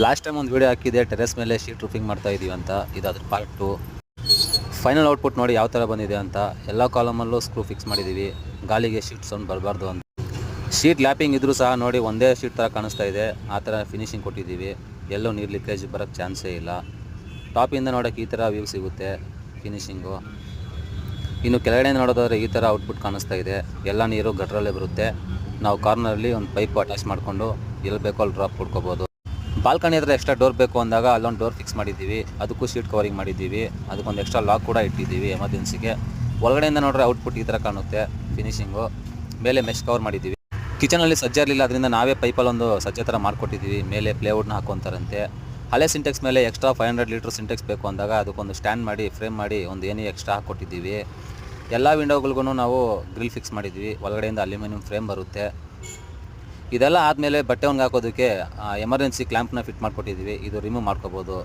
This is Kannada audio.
ಲಾಸ್ಟ್ ಟೈಮ್ ಒಂದು ವೀಡಿಯೋ ಹಾಕಿದೆ ಟೆರೆಸ್ ಮೇಲೆ ಶೀಟ್ ರೂಫಿಂಗ್ ಮಾಡ್ತಾ ಇದೀವಿ ಅಂತ. ಇದು ಅದ್ರ ಪಾರ್ಟ್ 2. ಫೈನಲ್ ಔಟ್ಪುಟ್ ನೋಡಿ ಯಾವ ಥರ ಬಂದಿದೆ ಅಂತ. ಎಲ್ಲ ಕಾಲಮಲ್ಲೂ ಸ್ಕ್ರೂ ಫಿಕ್ಸ್ ಮಾಡಿದ್ದೀವಿ, ಗಾಳಿಗೆ ಶೀಟ್ ಸೌಂಡ್ ಬರಬಾರ್ದು ಅಂತ. ಶೀಟ್ ಲ್ಯಾಪಿಂಗ್ ಇದ್ರೂ ಸಹ ನೋಡಿ ಒಂದೇ ಶೀಟ್ ಥರ ಕಾಣಿಸ್ತಾ ಇದೆ. ಆ ಥರ ಫಿನಿಶಿಂಗ್ ಕೊಟ್ಟಿದ್ದೀವಿ. ಎಲ್ಲೂ ನೀರು ಲೀಕೇಜ್ ಬರೋಕ್ಕೆ ಚಾನ್ಸೇ ಇಲ್ಲ. ಟಾಪಿಂದ ನೋಡೋಕ್ಕೆ ಈ ಥರ ವ್ಯೂ ಸಿಗುತ್ತೆ ಫಿನಿಶಿಂಗು. ಇನ್ನು ಕೆಳಗಡೆ ನೋಡೋದಾದ್ರೆ ಈ ಥರ ಔಟ್ಪುಟ್ ಕಾಣಿಸ್ತಾ ಇದೆ. ಎಲ್ಲ ನೀರು ಗಟ್ರಲ್ಲೇ ಬರುತ್ತೆ. ನಾವು ಕಾರ್ನರಲ್ಲಿ ಒಂದು ಪೈಪ್ ಅಟ್ಯಾಚ್ ಮಾಡಿಕೊಂಡು ಎಲ್ಲಿ ಬೇಕೋ ಅಲ್ಲಿ ಡ್ರಾಪ್ ಕೊಡ್ಕೋಬೋದು. ಬಾಲ್ಕನಿ ಹತ್ರ ಎಕ್ಸ್ಟ್ರಾ ಡೋರ್ ಬೇಕು ಅಂದಾಗ ಅಲ್ಲೊಂದು ಡೋರ್ ಫಿಕ್ಸ್ ಮಾಡಿದ್ದೀವಿ. ಅದಕ್ಕೂ ಶೀಟ್ ಕವರಿಂಗ್ ಮಾಡಿದ್ದೀವಿ. ಅದಕ್ಕೊಂದು ಎಕ್ಸ್ಟ್ರಾ ಲಾಕ್ ಕೂಡ ಇಟ್ಟಿದ್ದೀವಿ ಎಮರ್ಜೆನ್ಸಿಗೆ. ಒಳಗಡೆಯಿಂದ ನೋಡ್ರೆ ಔಟ್ಪುಟ್ ಈ ಥರ ಕಾಣುತ್ತೆ ಫಿನಿಶಿಂಗು. ಮೇಲೆ ಮೆಶ್ ಕವರ್ ಮಾಡಿದ್ದೀವಿ. ಕಿಚನಲ್ಲಿ ಸಜ್ಜೆ ಇರಲಿಲ್ಲ, ಅದರಿಂದ ನಾವೇ ಪೈಪಲ್ಲಿ ಒಂದು ಸಜ್ಜೆ ಥರ ಮಾಡಿಕೊಟ್ಟಿದ್ದೀವಿ. ಮೇಲೆ ಪ್ಲೇವುಡ್ನ ಹಾಕೊಂತಾರಂತೆ. ಹಳೆ ಸಿಂಟೆಕ್ಸ್ ಮೇಲೆ ಎಕ್ಸ್ಟ್ರಾ 500 ಲೀಟ್ರ್ ಸಿಂಟೆಕ್ಸ್ ಬೇಕು ಅಂದಾಗ ಅದಕ್ಕೊಂದು ಸ್ಟ್ಯಾಂಡ್ ಮಾಡಿ ಫ್ರೇಮ್ ಮಾಡಿ ಒಂದು ಏನಿ ಎಕ್ಸ್ಟ್ರಾ ಹಾಕ್ಕೊಟ್ಟಿದ್ದೀವಿ. ಎಲ್ಲ ವಿಂಡೋಗಳಿಗೂ ನಾವು ಗ್ರಿಲ್ ಫಿಕ್ಸ್ ಮಾಡಿದ್ವಿ. ಒಳಗಡೆಯಿಂದ ಅಲ್ಯೂಮಿನಿಯಂ ಫ್ರೇಮ್ ಬರುತ್ತೆ. ಇದೆಲ್ಲ ಆದಮೇಲೆ ಬಟ್ಟೆ ಒಣಗಿ ಹಾಕೋದಕ್ಕೆ ಎಮರ್ಜೆನ್ಸಿ ಕ್ಲ್ಯಾಂಪ್ನ ಫಿಟ್ ಮಾಡಿಕೊಟ್ಟಿದ್ದೀವಿ. ಇದು ರಿಮೂವ್ ಮಾಡ್ಕೋಬೋದು.